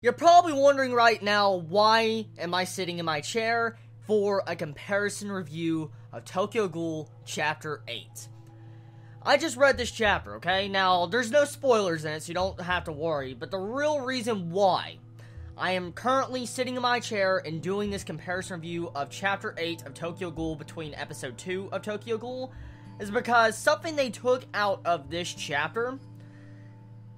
You're probably wondering right now, why am I sitting in my chair for a comparison review of Tokyo Ghoul Chapter 8. I just read this chapter, okay? Now, there's no spoilers in it, so you don't have to worry, but the real reason why I am currently sitting in my chair and doing this comparison review of Chapter 8 of Tokyo Ghoul between Episode 2 of Tokyo Ghoul is because something they took out of this chapter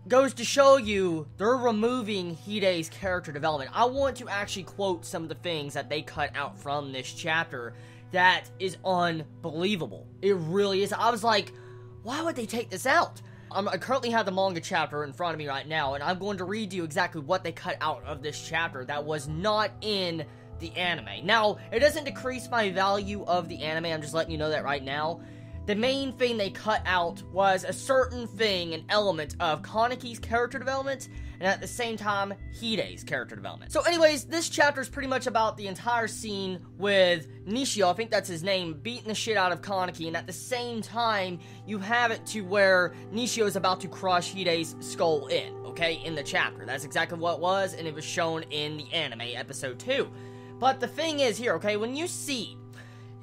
goes to show you they're removing Hide's character development. I want to actually quote some of the things that they cut out from this chapter that is unbelievable. It really is. I was like, why would they take this out? I currently have the manga chapter in front of me right now, and I'm going to read you exactly what they cut out of this chapter that was not in the anime. Now, it doesn't decrease my value of the anime, I'm just letting you know that right now. The main thing they cut out was a certain thing, an element of Kaneki's character development, and at the same time, Hide's character development. So anyways, this chapter is pretty much about the entire scene with Nishio, I think that's his name, beating the shit out of Kaneki, and at the same time, you have it to where Nishio is about to crush Hide's skull in, okay, in the chapter. That's exactly what it was, and it was shown in the anime, episode 2. But the thing is here, okay, when you see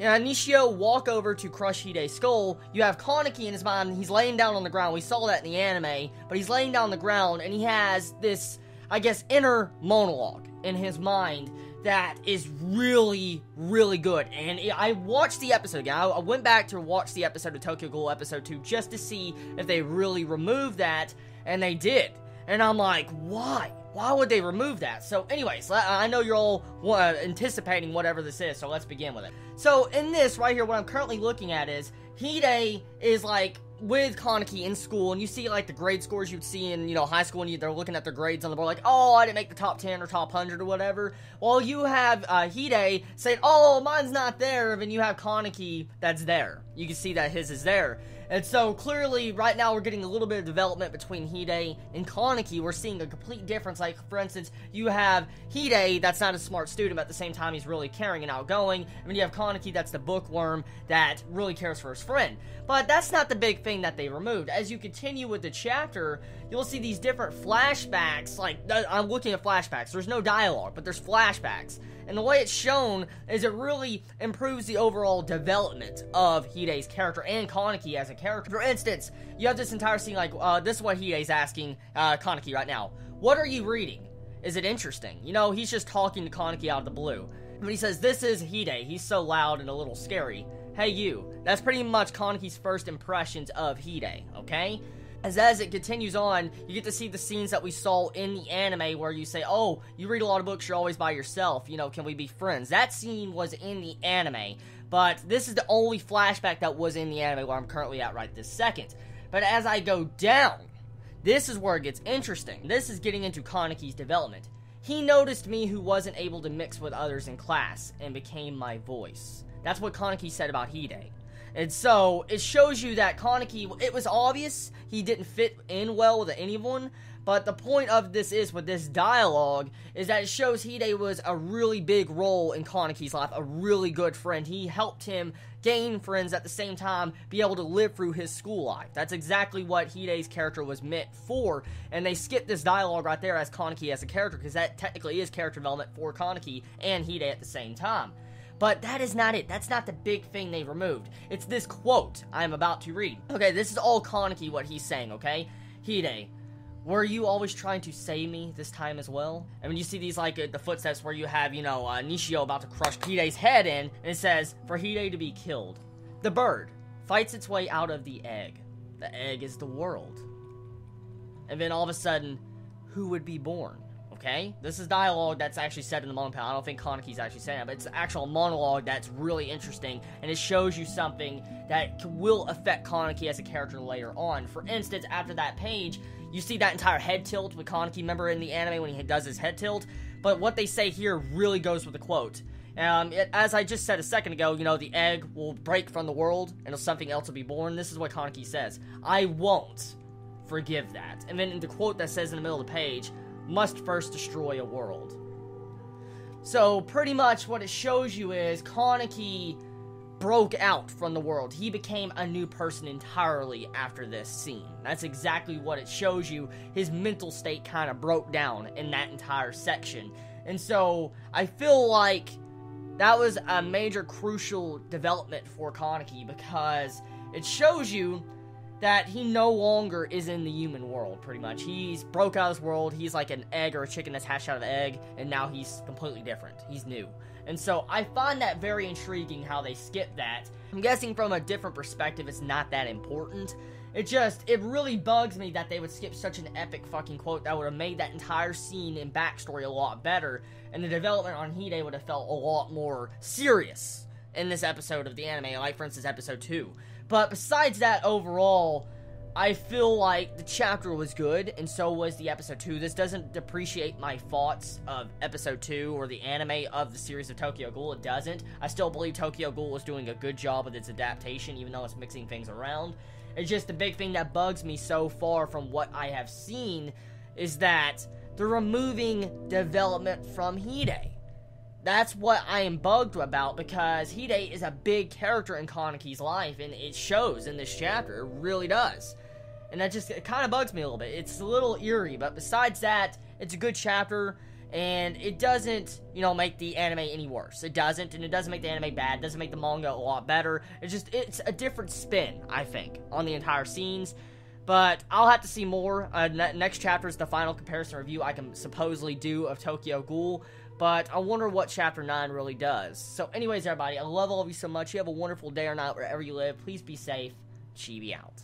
Nishio walk over to crush Hide's skull, you have Kaneki in his mind, he's laying down on the ground. We saw that in the anime, but he's laying down on the ground, and he has this, I guess, inner monologue in his mind that is really, really good. And I watched the episode again. I went back to watch the episode of Tokyo Ghoul episode 2 just to see if they really removed that, and they did. And I'm like, why? Why would they remove that? So anyways, I know you're all anticipating whatever this is, so let's begin with it. So in this right here, what I'm currently looking at is, Hide is like with Kaneki in school, and you see like the grade scores you'd see in, high school, and they're looking at their grades on the board like, oh, I didn't make the top 10 or top 100 or whatever. Well, you have Hide saying, oh, mine's not there, and you have Kaneki that's there. You can see that his is there. And so, clearly, right now, we're getting a little bit of development between Hide and Kaneki. We're seeing a complete difference. Like, for instance, you have Hide, that's not a smart student, but at the same time, he's really caring and outgoing. And then you have Kaneki, that's the bookworm that really cares for his friend. But that's not the big thing that they removed. As you continue with the chapter, you'll see these different flashbacks. Like, I'm looking at flashbacks. There's no dialogue, but there's flashbacks. And the way it's shown is it really improves the overall development of Hide's character and Kaneki as a character. For instance, you have this entire scene like, this is what Hide's asking Kaneki right now. What are you reading? Is it interesting? He's just talking to Kaneki out of the blue. But he says, this is Hide. He's so loud and a little scary. Hey, you. That's pretty much Kaneki's first impressions of Hide, okay? As it continues on, you get to see the scenes that we saw in the anime where you say, oh, you read a lot of books, you're always by yourself, can we be friends? That scene was in the anime, but this is the only flashback that was in the anime where I'm currently at right this second. But as I go down, this is where it gets interesting. This is getting into Kaneki's development. He noticed me who wasn't able to mix with others in class and became my voice. That's what Kaneki said about Hide. And so, it shows you that Kaneki, it was obvious he didn't fit in well with anyone, but the point of this is, with this dialogue, is that it shows Hide was a really big role in Kaneki's life, a really good friend. He helped him gain friends at the same time, be able to live through his school life. That's exactly what Hide's character was meant for, and they skipped this dialogue right there as Kaneki as a character, because that technically is character development for Kaneki and Hide at the same time. But that is not it. That's not the big thing they removed. It's this quote I'm about to read. Okay, this is all Kaneki, what he's saying, okay? Hide, were you always trying to save me this time as well? And when you see these, like, the footsteps where you have, Nishio about to crush Hide's head in, and it says, for Hide to be killed. The bird fights its way out of the egg. The egg is the world. And then all of a sudden, who would be born? Okay? This is dialogue that's actually said in the manga. I don't think Kaneki's actually saying that, but it's an actual monologue that's really interesting, and it shows you something that will affect Kaneki as a character later on. For instance, after that page, you see that entire head tilt with Kaneki, remember in the anime when he does his head tilt? But what they say here really goes with the quote. As I just said a second ago, the egg will break from the world, and something else will be born. This is what Kaneki says. I won't forgive that. And then in the quote that says in the middle of the page, must first destroy a world. So, pretty much what it shows you is Kaneki broke out from the world. He became a new person entirely after this scene. That's exactly what it shows you. His mental state kind of broke down in that entire section. And so, I feel like that was a major crucial development for Kaneki, because it shows you that he no longer is in the human world, pretty much. He's broke out of this world. He's like an egg or a chicken that's hatched out of an egg, and now he's completely different. He's new. And so I find that very intriguing how they skip that. I'm guessing from a different perspective it's not that important. It really bugs me that they would skip such an epic fucking quote that would have made that entire scene and backstory a lot better, and the development on Hide would have felt a lot more serious in this episode of the anime, like for instance episode 2. But besides that, overall, I feel like the chapter was good, and so was the episode 2. This doesn't depreciate my thoughts of episode 2 or the anime of the series of Tokyo Ghoul. It doesn't. I still believe Tokyo Ghoul is doing a good job with its adaptation, even though it's mixing things around. It's just the big thing that bugs me so far from what I have seen is that they're removing development from Hide. That's what I am bugged about, because Hide is a big character in Kaneki's life, and it shows in this chapter. It really does. And that just, it kind of bugs me a little bit. It's a little eerie, but besides that, it's a good chapter, and it doesn't, make the anime any worse. It doesn't, and it doesn't make the anime bad. It doesn't make the manga a lot better. It's a different spin, I think, on the entire scenes. But I'll have to see more. Next chapter is the final comparison review I can supposedly do of Tokyo Ghoul. But I wonder what Chapter 9 really does. So anyways, everybody, I love all of you so much. You have a wonderful day or night wherever you live. Please be safe. Chibi out.